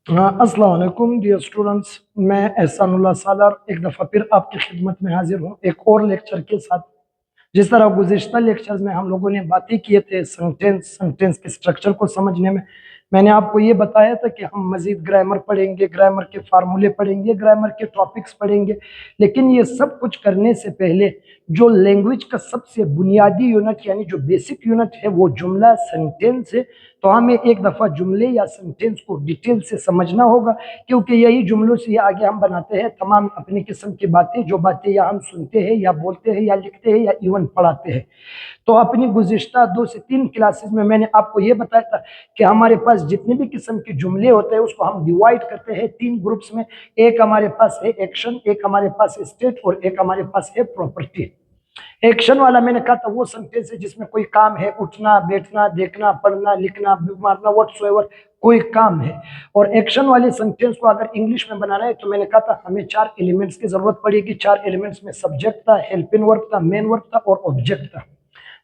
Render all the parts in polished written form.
अस्सलाम वालेकुम dear students. मैं एहसानुल्लाह सालर एक दफ़ा फिर आपकी खिदमत में हाजिर हूँ एक और लेक्चर के साथ। जिस तरह गुज़िश्ता लेक्चर्स में हम लोगों ने बातें किए थे सेंटेंस के स्ट्रक्चर को समझने में, मैंने आपको ये बताया था कि हम मज़ीद ग्रामर पढ़ेंगे, ग्रामर के फार्मूले पढ़ेंगे, ग्रामर के टॉपिक्स पढ़ेंगे। लेकिन ये सब कुछ करने से पहले जो लैंग्वेज का सबसे बुनियादी यूनिट यानी जो बेसिक यूनिट है वो जुमला सेंटेंस है। तो हमें एक दफ़ा जुमले या सेंटेंस को डिटेल से समझना होगा, क्योंकि यही जुमलों से आगे हम बनाते हैं तमाम अपनी किस्म की बातें, जो बातें या हम सुनते हैं या बोलते हैं या लिखते हैं या इवन पढ़ाते हैं। तो अपनी गुज़िश्ता 2 से 3 क्लासेस में मैंने आपको ये बताया था कि हमारे पास जितने भी किस्म के जुमले होते हैं उसको हम डिवाइड करते हैं 3 ग्रुप्स में। एक हमारे पास है एक्शन, एक हमारे पास है स्टेट और एक हमारे पास है प्रॉपर्टी। एक्शन वाला मैंने कहा था वो सेंटेंस है जिसमें कोई काम है, उठना, बैठना, देखना, पढ़ना, लिखना, मारना, व्हाटसोएवर कोई काम है। और एक्शन वाले सेंटेंस को अगर इंग्लिश में बनाना है तो मैंने कहा था हमें 4 एलिमेंट्स की जरूरत पड़ेगी। 4 एलिमेंट्स में सब्जेक्ट था, हेल्पिंग वर्ब था, मेन वर्ब था और ऑब्जेक्ट था।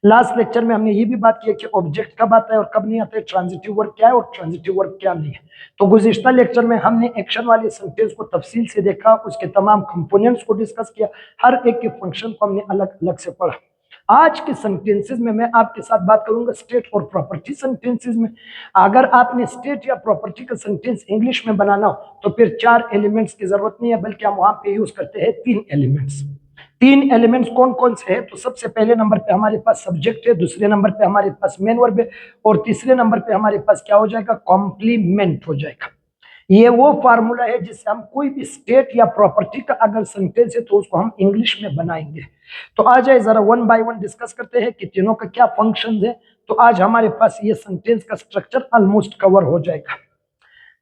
लास्ट लेक्चर में हमने ये भी बात की कि ऑब्जेक्ट कब आता है और कब नहीं आता है, ट्रांजिटिव वर्ब क्या है और ट्रांजिटिव वर्ब क्या नहीं है। तो गुज़िश्ता लेक्चर में हमने एक्शन वाले सेंटेंस को तफसील से देखा, उसके तमाम कंपोनेंट्स को डिस्कस किया, हर एक के फंक्शन को हमने अलग अलग से पढ़ा। आज के सेंटेंसेस में मैं आपके साथ बात करूंगा स्टेट और प्रॉपर्टी सेंटेंसेस में। अगर आपने स्टेट या प्रॉपर्टी का सेंटेंस इंग्लिश में बनाना हो तो फिर 4 एलिमेंट्स की जरूरत नहीं है, बल्कि हम वहां पे यूज करते हैं 3 एलिमेंट्स। 3 एलिमेंट्स कौन कौन से हैं? तो सबसे पहले नंबर पे हमारे पास सब्जेक्ट है, दूसरे नंबर पे हमारे पास मेन वर्ब है और तीसरे नंबर पे हमारे पास क्या हो जाएगा? कॉम्प्लीमेंट हो जाएगा। ये वो फार्मूला है जिससे हम कोई भी स्टेट या प्रॉपर्टी का अगर सेंटेंस है तो उसको हम इंग्लिश में बनाएंगे। तो आ जाए जरा वन बाय वन डिस्कस करते हैं कि तीनों का क्या फंक्शन है। तो आज हमारे पास ये सेंटेंस का स्ट्रक्चर ऑलमोस्ट कवर हो जाएगा।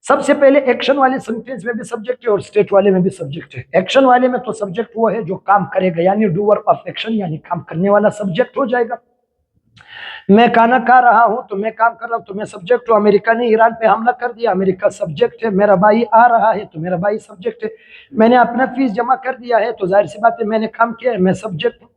सबसे पहले एक्शन वाले सेंटेंस में भी सब्जेक्ट है और स्टेट वाले में भी सब्जेक्ट है। एक्शन वाले में तो सब्जेक्ट वो है जो काम करेगा, यानी डूअर ऑफ एक्शन, यानी काम करने वाला सब्जेक्ट हो जाएगा। मैं खाना खा रहा हूं तो मैं काम कर रहा हूं तो मैं सब्जेक्ट हूं। अमेरिका ने ईरान पे हमला कर दिया, अमेरिका सब्जेक्ट है। मेरा भाई आ रहा है तो मेरा भाई सब्जेक्ट है। मैंने अपना फीस जमा कर दिया है तो जाहिर सी बात है मैंने काम किया है, मैं सब्जेक्ट हूं।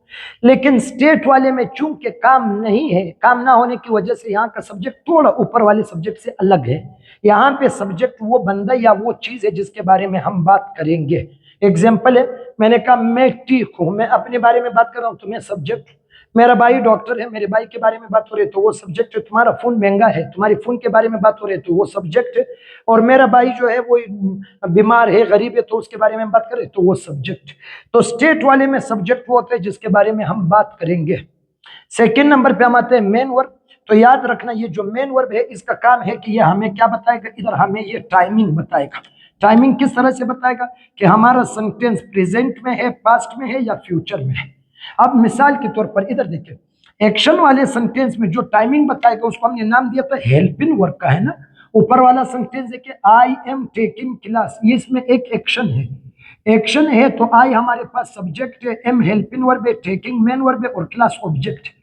लेकिन स्टेट वाले में चूंकि काम नहीं है, काम ना होने की वजह से यहाँ का सब्जेक्ट थोड़ा ऊपर वाले सब्जेक्ट से अलग है। यहाँ पे सब्जेक्ट वो बंदा या वो चीज है जिसके बारे में हम बात करेंगे। एग्जाम्पल है, मैंने कहा मैं ठीक हूं, मैं अपने बारे में बात कर रहा हूं तो मैं सब्जेक्ट हूं। मेरा भाई डॉक्टर है, मेरे भाई के बारे में बात हो रही है तो वो सब्जेक्ट है। तुम्हारा फोन महंगा है, तुम्हारी फोन के बारे में बात हो रही है तो वो सब्जेक्ट है। और मेरा भाई जो है वो बीमार है, गरीब है, तो उसके बारे में बात करें तो वो सब्जेक्ट। तो स्टेट वाले में सब्जेक्ट वो होता है जिसके बारे में हम बात करेंगे। सेकेंड नंबर पे हम आते हैं मेन वर्ब। तो याद रखना ये जो मेन वर्ब है इसका काम है कि ये हमें क्या बताएगा? इधर हमें ये टाइमिंग बताएगा। टाइमिंग किस तरह से बताएगा कि हमारा सेंटेंस प्रेजेंट में है, पास्ट में है या फ्यूचर में है। अब मिसाल के तौर पर इधर देखिए, एक्शन वाले सेंटेंस में जो टाइमिंग बताएगा उसको हमने नाम दिया था हेल्पिंग वर्ब का, है ना। ऊपर वाला सेंटेंस देखिए, आई एम टेकिंग क्लास, ये इसमें एक एक्शन है। एक्शन है तो आई हमारे पास सब्जेक्ट है, एम हेल्पिंग वर्ब है, टेकिंग मेन वर्ब है और क्लास ऑब्जेक्ट है।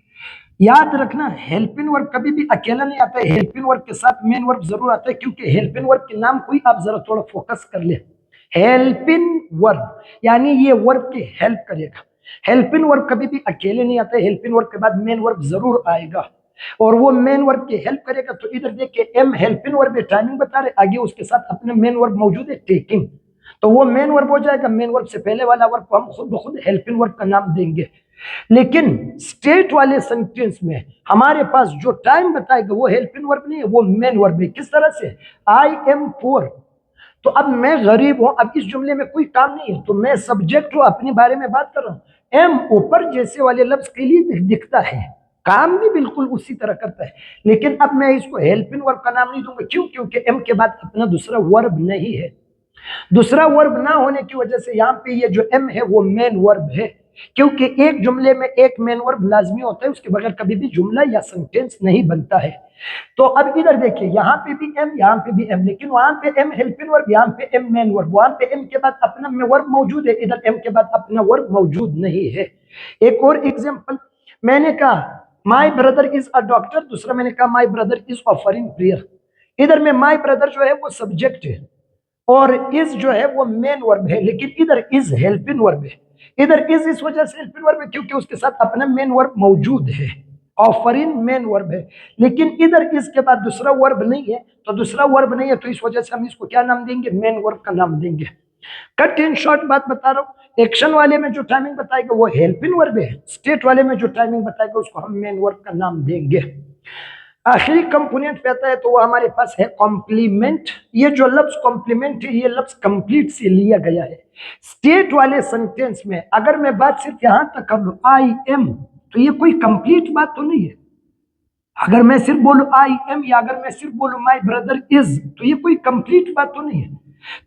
याद रखना हेल्पिंग वर्ब कभी भी अकेला नहीं आता है, हेल्पिंग वर्ब के साथ मेन वर्ब जरूर आता है, क्योंकि हेल्पिंग वर्ब के नाम को ही आप जरा थोड़ा फोकस कर ले। हेल्पिंग वर्ब यानी ये वर्ब की हेल्प करेगा। हेल्पिंग वर्ब कभी भी अकेले नहीं आता है, हेल्पिंग वर्ब के बाद मेन वर्ब जरूर आएगा और वो मेन वर्ब की हेल्प करेगा। तो इधर देखिए एम हेल्पिंग वर्ब टाइमिंग बता रहे, आगे उसके साथ अपने मेन वर्ब मौजूद है टेकिंग, तो वो मेन वर्ब हो जाएगा। मेन वर्ब से पहले वाला वर्ब को हम खुद ब खुद हेल्पिंग वर्ब का नाम देंगे। लेकिन स्टेट वाले सेंटेंस में हमारे पास जो टाइम बताएगा वो हेल्पिंग वर्ब नहीं है, वो मेन वर्ब है। किस तरह से? आई एम पोर, तो अब मैं गरीब हूं, अब इस जुमले में कोई काम नहीं है तो मैं सब्जेक्ट हूं, अपने बारे में बात कर रहा हूं। एम ऊपर जैसे वाले लफ्ज के लिए दिखता है, काम भी बिल्कुल उसी तरह करता है, लेकिन अब मैं इसको हेल्पिंग वर्ब का नाम नहीं दूंगा। क्यों? क्योंकि एम के बाद अपना दूसरा वर्ब नहीं है। दूसरा वर्ब ना होने की वजह से यहाँ पे ये जो एम है वो मेन वर्ब है, क्योंकि एक जुमले में एक मेन वर्ब लाजमी होता है, उसके बगैर कभी भी जुमला या सेंटेंस नहीं बनता है। तो अब इधर देखिए, यहाँ पे भी एम, यहाँ पे भी एम, लेकिन वहां पे एम हेल्पिंग वर्ब, यहाँ पे एम मेन वर्ब। वहां पे एम के बाद अपना वर्ब मौजूद है, इधर एम के बाद अपना वर्ब मौजूद नहीं है। एक और एग्जाम्पल, मैंने कहा my brother is a doctor, दूसरा मैंने कहा my brother is offering prayer. इधर में माई ब्रदर जो है वो सब्जेक्ट है और इज जो है वो मेन वर्ब है, लेकिन इधर इज हेल्पिंग वर्ब है। इधर इज इस वजह से हेल्पिंग वर्ब है क्योंकि उसके साथ अपना मेन वर्ब मौजूद है। ऑफरिंग मेन वर्ब है, लेकिन इधर इसके बाद दूसरा वर्ब नहीं है, तो दूसरा वर्ब नहीं है तो इस वजह से हम इसको क्या नाम देंगे, मेन वर्ब का नाम देंगे। कट इन शॉर्ट बात बता रहा हूं, एक्शन वाले में जो टाइमिंग बताएगा वो हेल्पिंग वर्ब है, स्टेट वाले में जो टाइमिंग बताएगा उसको हम मेन वर्ब का नाम देंगे। आखिरी कंपोनेंट पे आता है तो वो हमारे पास है कॉम्प्लीमेंट। ये जो लफ्ज कॉम्प्लीमेंट है ये लफ्ज कंप्लीट से लिया गया है। स्टेट वाले सेंटेंस में अगर मैं बात सिर्फ यहां तक कर लूं आई एम, तो ये कोई कंप्लीट बात तो नहीं है। अगर मैं सिर्फ बोलूं आई एम या अगर मैं सिर्फ बोलूं माई ब्रदर इज, तो ये कोई कंप्लीट बात तो नहीं है।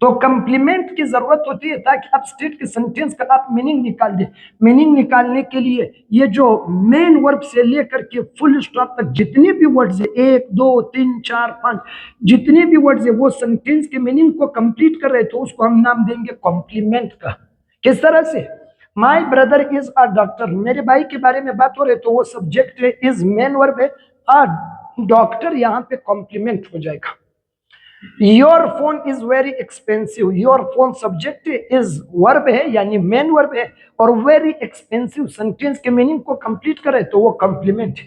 तो कंप्लीमेंट की जरूरत होती है ताकि आप स्टेट के सेंटेंस का आप मीनिंग निकाल दे। मीनिंग निकालने के लिए ये जो मेन वर्ब से लेकर के फुल स्टॉप तक जितने भी वर्ड्स है, 1 2 3 4 5 जितने भी वर्ड्स है वो सेंटेंस के मीनिंग को कंप्लीट कर रहे, तो उसको हम नाम देंगे कॉम्प्लीमेंट का। किस तरह से, my brother is a doctor, मेरे भाई के बारे में बात हो रही तो वो सब्जेक्ट है, इज मेन वर्ब है, अ डॉक्टर यहाँ पे कॉम्प्लीमेंट हो जाएगा। Your phone is very expensive, your phone subject is verb है यानी मेन वर्ब है, और वेरी एक्सपेंसिव सेंटेंस के मीनिंग को कंप्लीट करे तो वो complement.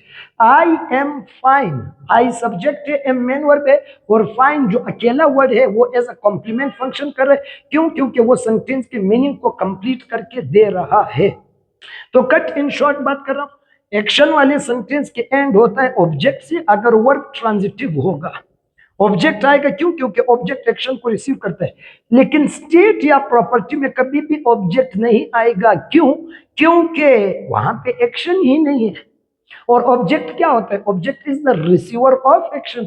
I am fine, I subject है, एम मेन वर्ब है, और फाइन जो अकेला वर्ड है वो एज अ कॉम्प्लीमेंट फंक्शन कर रहा है। क्यों? क्योंकि वो सेंटेंस के मीनिंग को कंप्लीट करके दे रहा है। तो कट इन शॉर्ट बात कर रहा हूं, एक्शन वाले सेंटेंस के एंड होता है ऑब्जेक्ट से अगर वर्ब ट्रांजिटिव होगा। ऑब्जेक्ट आएगा, क्यों? क्योंकि ऑब्जेक्ट एक्शन को रिसीव करता है। लेकिन स्टेट या प्रॉपर्टी में कभी भी ऑब्जेक्ट नहीं आएगा। क्यों? क्योंकि वहां पे एक्शन ही नहीं है। और ऑब्जेक्ट क्या होता है? Object is the receiver of action.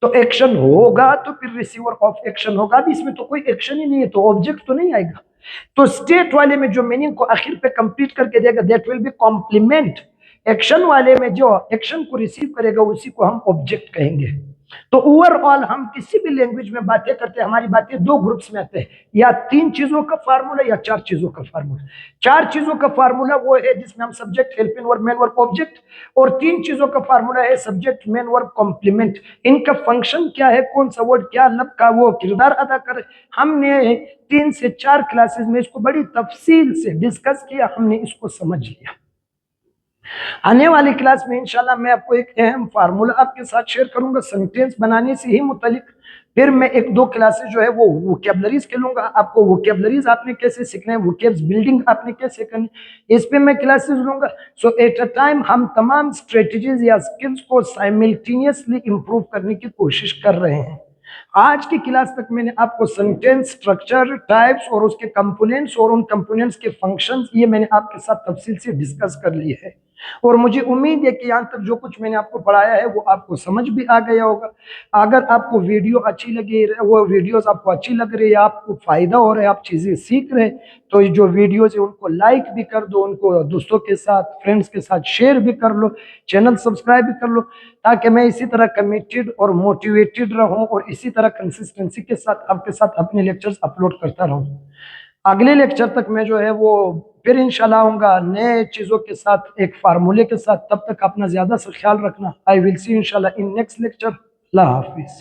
तो एक्शन होगा तो फिर रिसीवर ऑफ एक्शन होगा, अभी इसमें तो कोई एक्शन ही नहीं है तो ऑब्जेक्ट तो नहीं आएगा। तो स्टेट वाले में जो मीनिंग को आखिर पे कंप्लीट करके देगा that will be complement. Action वाले में जो एक्शन को रिसीव करेगा उसी को हम ऑब्जेक्ट कहेंगे। तो ओवरऑल हम किसी भी लैंग्वेज में बातें करते हैं, हमारी बातें दो ग्रुप्स में आते हैं, या 3 चीजों का फार्मूला या 4 चीजों का फार्मूला। 4 चीजों का फार्मूला वो है जिसमें हम subject, helping verb, main verb, object, और 3 चीजों का फार्मूला है सब्जेक्ट, मेन वर्ब, कॉम्प्लीमेंट। इनका फंक्शन क्या है, कौन सा वर्ड क्या लब का वो किरदार अदा करे, हमने 3 से 4 क्लासेस में इसको बड़ी तफसील से डिस्कस किया, हमने इसको समझ लिया। आने वाली क्लास में इंशाल्लाह मैं आपको एक अहम फार्मूला आपके साथ शेयर करूंगा सेंटेंस बनाने से ही मुतालिक। फिर मैं 1-2 क्लासेस जो है वो वोकैबुलरीज के लूंगा, आपको वोकैबुलरीज आपने कैसे सीखना है, वोकैब्स बिल्डिंग आपने कैसे करनी, इस पे मैं क्लासेस लूंगा। सो एट अ टाइम हम तमाम स्ट्रेटजीज या स्किल्स को साइमल्टेनियसली इंप्रूव करने की कोशिश कर रहे हैं। आज की क्लास तक मैंने आपको सेंटेंस स्ट्रक्चर, टाइप्स और उसके कंपोनेंट्स और उन कंपोनेंट्स के फंक्शंस ये मैंने आपके साथ तफसील से डिस्कस कर लिए है, और मुझे उम्मीद है कि यहाँ तक जो कुछ मैंने आपको पढ़ाया है वो आपको समझ भी आ गया होगा। अगर आपको वीडियो अच्छी लगी, वो वीडियोस आपको अच्छी लग रही है, आपको फायदा हो रहा है, आप चीजें सीख रहे हैं, तो ये जो वीडियोस है उनको लाइक भी कर दो, उनको दोस्तों के साथ, फ्रेंड्स के साथ शेयर भी कर लो, चैनल सब्सक्राइब भी कर लो, ताकि मैं इसी तरह कमिटेड और मोटिवेटेड रहूं और इसी तरह कंसिस्टेंसी के साथ आपके साथ अपने लेक्चर्स अपलोड करता रहूं। अगले लेक्चर तक मैं जो है वो फिर इंशाल्लाह आऊंगा नए चीज़ों के साथ, एक फार्मूले के साथ। तब तक अपना ज़्यादा सा ख्याल रखना। आई विल सी इंशाल्लाह इन नेक्स्ट लेक्चर। अल्लाह हाफिज़।